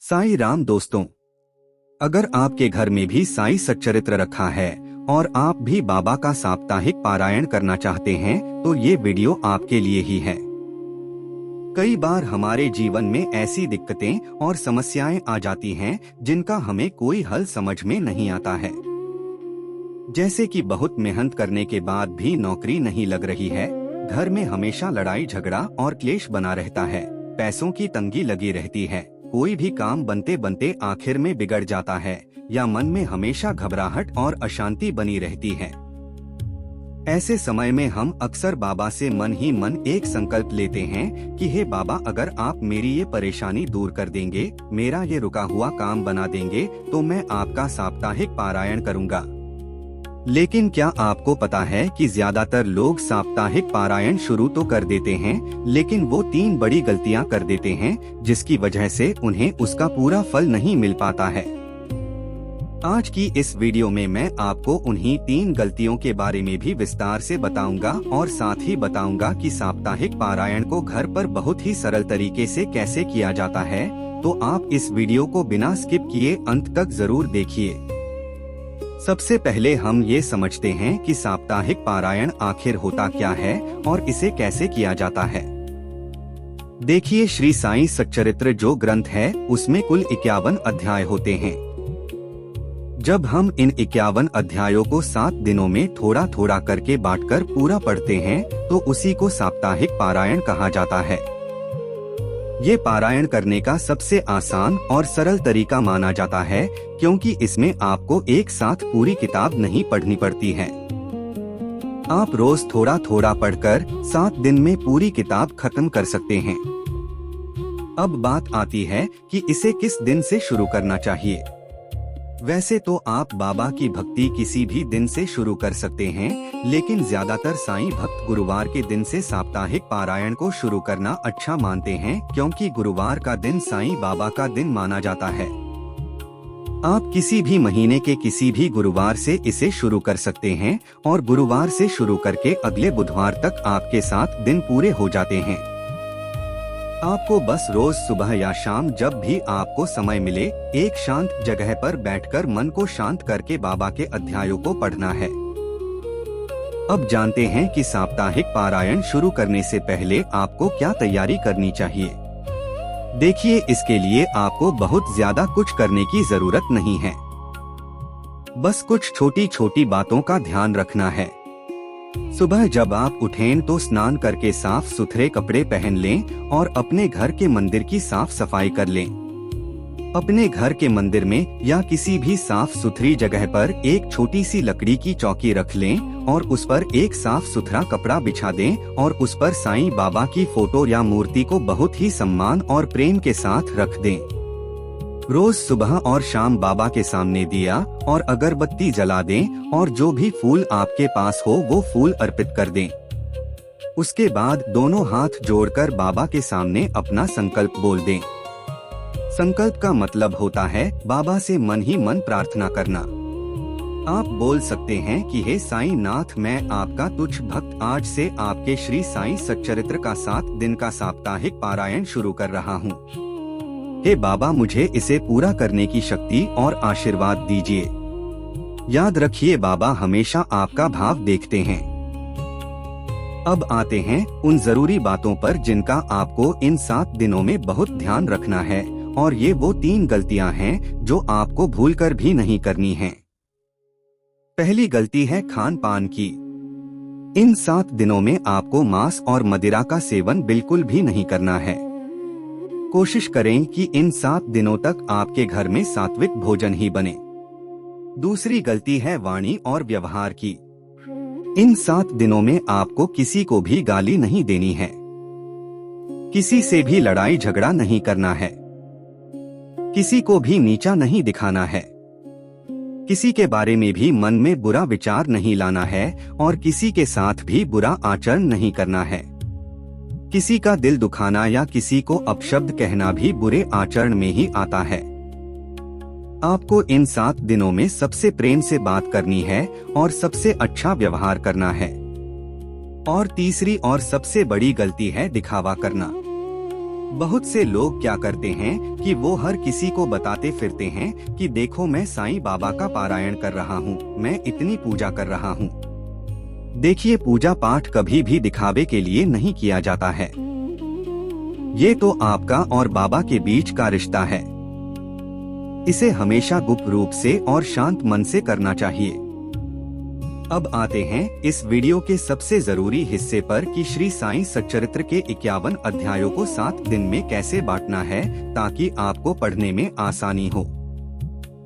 साईं राम दोस्तों, अगर आपके घर में भी साईं सच्चरित्र रखा है और आप भी बाबा का साप्ताहिक पारायण करना चाहते हैं तो ये वीडियो आपके लिए ही है। कई बार हमारे जीवन में ऐसी दिक्कतें और समस्याएं आ जाती हैं जिनका हमें कोई हल समझ में नहीं आता है। जैसे कि बहुत मेहनत करने के बाद भी नौकरी नहीं लग रही है, घर में हमेशा लड़ाई झगड़ा और क्लेश बना रहता है, पैसों की तंगी लगी रहती है, कोई भी काम बनते बनते आखिर में बिगड़ जाता है या मन में हमेशा घबराहट और अशांति बनी रहती है। ऐसे समय में हम अक्सर बाबा से मन ही मन एक संकल्प लेते हैं कि हे बाबा, अगर आप मेरी ये परेशानी दूर कर देंगे, मेरा ये रुका हुआ काम बना देंगे तो मैं आपका साप्ताहिक पारायण करूंगा। लेकिन क्या आपको पता है कि ज्यादातर लोग साप्ताहिक पारायण शुरू तो कर देते हैं, लेकिन वो 3 बड़ी गलतियां कर देते हैं जिसकी वजह से उन्हें उसका पूरा फल नहीं मिल पाता है। आज की इस वीडियो में मैं आपको उन्हीं 3 गलतियों के बारे में भी विस्तार से बताऊंगा और साथ ही बताऊंगा कि साप्ताहिक पारायण को घर पर बहुत ही सरल तरीके से कैसे किया जाता है। तो आप इस वीडियो को बिना स्किप किए अंत तक जरूर देखिए। सबसे पहले हम ये समझते हैं कि साप्ताहिक पारायण आखिर होता क्या है और इसे कैसे किया जाता है। देखिए, श्री साईं सच्चरित्र जो ग्रंथ है उसमें कुल 51 अध्याय होते हैं। जब हम इन 51 अध्यायों को 7 दिनों में थोड़ा थोड़ा करके बांटकर पूरा पढ़ते हैं तो उसी को साप्ताहिक पारायण कहा जाता है। ये पारायण करने का सबसे आसान और सरल तरीका माना जाता है, क्योंकि इसमें आपको एक साथ पूरी किताब नहीं पढ़नी पड़ती है। आप रोज थोड़ा थोड़ा पढ़कर 7 दिन में पूरी किताब खत्म कर सकते हैं। अब बात आती है कि इसे किस दिन से शुरू करना चाहिए। वैसे तो आप बाबा की भक्ति किसी भी दिन से शुरू कर सकते हैं, लेकिन ज्यादातर साईं भक्त गुरुवार के दिन से साप्ताहिक पारायण को शुरू करना अच्छा मानते हैं, क्योंकि गुरुवार का दिन साईं बाबा का दिन माना जाता है। आप किसी भी महीने के किसी भी गुरुवार से इसे शुरू कर सकते हैं और गुरुवार से शुरू करके अगले बुधवार तक आपके 7 दिन पूरे हो जाते हैं। आपको बस रोज सुबह या शाम जब भी आपको समय मिले एक शांत जगह पर बैठकर मन को शांत करके बाबा के अध्यायों को पढ़ना है। अब जानते हैं कि साप्ताहिक पारायण शुरू करने से पहले आपको क्या तैयारी करनी चाहिए। देखिए, इसके लिए आपको बहुत ज्यादा कुछ करने की जरूरत नहीं है। बस कुछ छोटी छोटी बातों का ध्यान रखना है। सुबह जब आप उठें तो स्नान करके साफ सुथरे कपड़े पहन लें और अपने घर के मंदिर की साफ सफाई कर लें। अपने घर के मंदिर में या किसी भी साफ सुथरी जगह पर एक छोटी सी लकड़ी की चौकी रख लें और उस पर एक साफ सुथरा कपड़ा बिछा दें और उस पर साईं बाबा की फोटो या मूर्ति को बहुत ही सम्मान और प्रेम के साथ रख दें। रोज सुबह और शाम बाबा के सामने दिया और अगरबत्ती जला दें और जो भी फूल आपके पास हो वो फूल अर्पित कर दें। उसके बाद दोनों हाथ जोड़कर बाबा के सामने अपना संकल्प बोल दें। संकल्प का मतलब होता है बाबा से मन ही मन प्रार्थना करना। आप बोल सकते हैं कि हे साईं नाथ, मैं आपका तुच्छ भक्त आज से आपके श्री साईं सच्चरित्र का 7 दिन का साप्ताहिक पारायण शुरू कर रहा हूँ। हे बाबा, मुझे इसे पूरा करने की शक्ति और आशीर्वाद दीजिए। याद रखिए, बाबा हमेशा आपका भाव देखते हैं। अब आते हैं उन जरूरी बातों पर जिनका आपको इन 7 दिनों में बहुत ध्यान रखना है, और ये वो 3 गलतियां हैं जो आपको भूलकर भी नहीं करनी हैं। पहली गलती है खान पान की। इन 7 दिनों में आपको मांस और मदिरा का सेवन बिल्कुल भी नहीं करना है। कोशिश करें कि इन 7 दिनों तक आपके घर में सात्विक भोजन ही बने। दूसरी गलती है वाणी और व्यवहार की। इन 7 दिनों में आपको किसी को भी गाली नहीं देनी है, किसी से भी लड़ाई झगड़ा नहीं करना है, किसी को भी नीचा नहीं दिखाना है, किसी के बारे में भी मन में बुरा विचार नहीं लाना है और किसी के साथ भी बुरा आचरण नहीं करना है। किसी का दिल दुखाना या किसी को अपशब्द कहना भी बुरे आचरण में ही आता है। आपको इन 7 दिनों में सबसे प्रेम से बात करनी है और सबसे अच्छा व्यवहार करना है। और तीसरी और सबसे बड़ी गलती है दिखावा करना। बहुत से लोग क्या करते हैं कि वो हर किसी को बताते फिरते हैं कि देखो मैं साईं बाबा का पारायण कर रहा हूँ, मैं इतनी पूजा कर रहा हूँ। देखिए, पूजा पाठ कभी भी दिखावे के लिए नहीं किया जाता है। ये तो आपका और बाबा के बीच का रिश्ता है। इसे हमेशा गुप्त रूप से और शांत मन से करना चाहिए। अब आते हैं इस वीडियो के सबसे जरूरी हिस्से पर कि श्री साईं सच्चरित्र के 51 अध्यायों को 7 दिन में कैसे बांटना है ताकि आपको पढ़ने में आसानी हो।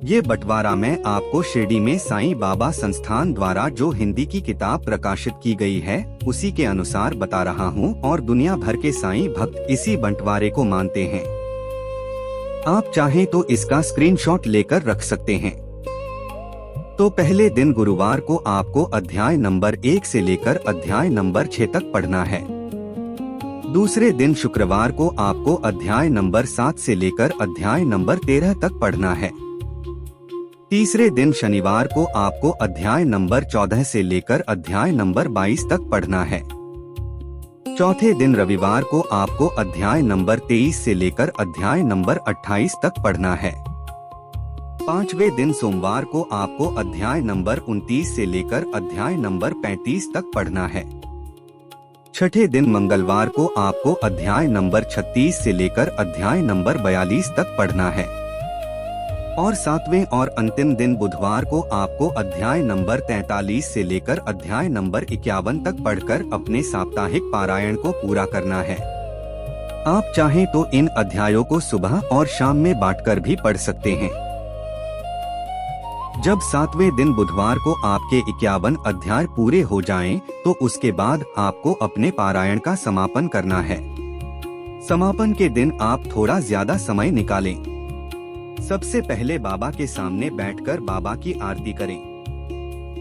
ये बंटवारा मैं आपको शिरडी में साईं बाबा संस्थान द्वारा जो हिंदी की किताब प्रकाशित की गई है उसी के अनुसार बता रहा हूँ और दुनिया भर के साईं भक्त इसी बंटवारे को मानते हैं। आप चाहें तो इसका स्क्रीनशॉट लेकर रख सकते हैं। तो पहले दिन गुरुवार को आपको अध्याय नंबर 1 से लेकर अध्याय नंबर 6 तक पढ़ना है। दूसरे दिन शुक्रवार को आपको अध्याय नंबर 7 से लेकर अध्याय नंबर 13 तक पढ़ना है। तीसरे दिन शनिवार को आपको अध्याय नंबर 14 से लेकर अध्याय नंबर 22 तक पढ़ना है। चौथे दिन रविवार को आपको अध्याय नंबर 23 से लेकर अध्याय नंबर 28 तक पढ़ना है। पांचवें दिन सोमवार को आपको अध्याय नंबर 29 से लेकर अध्याय नंबर 35 तक पढ़ना है। छठे दिन मंगलवार को आपको अध्याय नंबर 36 से लेकर अध्याय नंबर 42 तक पढ़ना है। और सातवें और अंतिम दिन बुधवार को आपको अध्याय नंबर 43 से लेकर अध्याय नंबर 51 तक पढ़कर अपने साप्ताहिक पारायण को पूरा करना है। आप चाहें तो इन अध्यायों को सुबह और शाम में बांटकर भी पढ़ सकते हैं। जब सातवें दिन बुधवार को आपके 51 अध्याय पूरे हो जाएं, तो उसके बाद आपको अपने पारायण का समापन करना है। समापन के दिन आप थोड़ा ज्यादा समय निकालें। सबसे पहले बाबा के सामने बैठकर बाबा की आरती करें।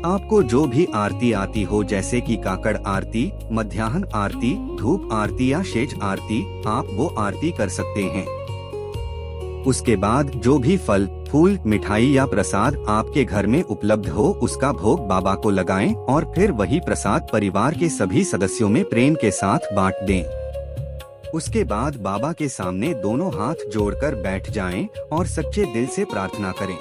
आपको जो भी आरती आती हो, जैसे कि काकड़ आरती, मध्याह्न आरती, धूप आरती या शेष आरती, आप वो आरती कर सकते हैं। उसके बाद जो भी फल, फूल, मिठाई या प्रसाद आपके घर में उपलब्ध हो उसका भोग बाबा को लगाएं और फिर वही प्रसाद परिवार के सभी सदस्यों में प्रेम के साथ बांट दें। उसके बाद बाबा के सामने दोनों हाथ जोड़कर बैठ जाएं और सच्चे दिल से प्रार्थना करें।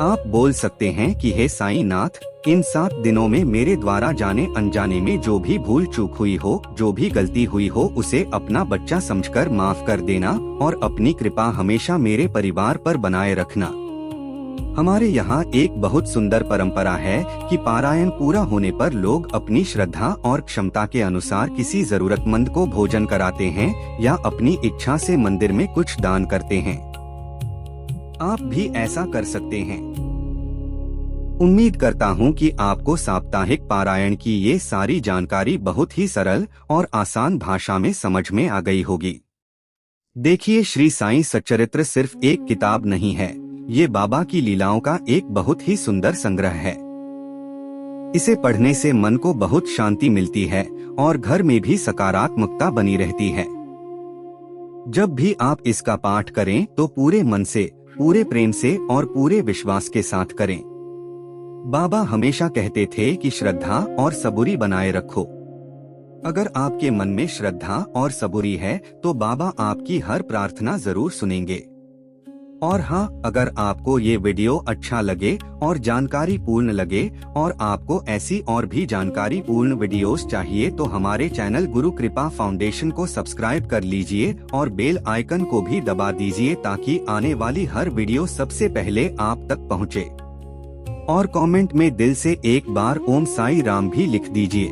आप बोल सकते हैं कि हे साईं नाथ, इन 7 दिनों में मेरे द्वारा जाने अनजाने में जो भी भूल चूक हुई हो, जो भी गलती हुई हो, उसे अपना बच्चा समझकर माफ कर देना और अपनी कृपा हमेशा मेरे परिवार पर बनाए रखना। हमारे यहाँ एक बहुत सुंदर परंपरा है कि पारायण पूरा होने पर लोग अपनी श्रद्धा और क्षमता के अनुसार किसी जरूरतमंद को भोजन कराते हैं या अपनी इच्छा से मंदिर में कुछ दान करते हैं। आप भी ऐसा कर सकते हैं। उम्मीद करता हूँ कि आपको साप्ताहिक पारायण की ये सारी जानकारी बहुत ही सरल और आसान भाषा में समझ में आ गई होगी। देखिए, श्री साईं सच्चरित्र सिर्फ एक किताब नहीं है, ये बाबा की लीलाओं का एक बहुत ही सुंदर संग्रह है। इसे पढ़ने से मन को बहुत शांति मिलती है और घर में भी सकारात्मकता बनी रहती है। जब भी आप इसका पाठ करें तो पूरे मन से, पूरे प्रेम से और पूरे विश्वास के साथ करें। बाबा हमेशा कहते थे कि श्रद्धा और सबूरी बनाए रखो। अगर आपके मन में श्रद्धा और सबूरी है तो बाबा आपकी हर प्रार्थना जरूर सुनेंगे। और हाँ, अगर आपको ये वीडियो अच्छा लगे और जानकारी पूर्ण लगे और आपको ऐसी और भी जानकारी पूर्ण वीडियोस चाहिए तो हमारे चैनल गुरु कृपा फाउंडेशन को सब्सक्राइब कर लीजिए और बेल आइकन को भी दबा दीजिए ताकि आने वाली हर वीडियो सबसे पहले आप तक पहुँचे। और कमेंट में दिल से एक बार ओम साई राम भी लिख दीजिए।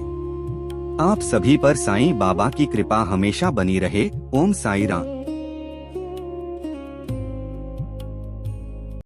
आप सभी पर साईं बाबा की कृपा हमेशा बनी रहे। ओम साई राम।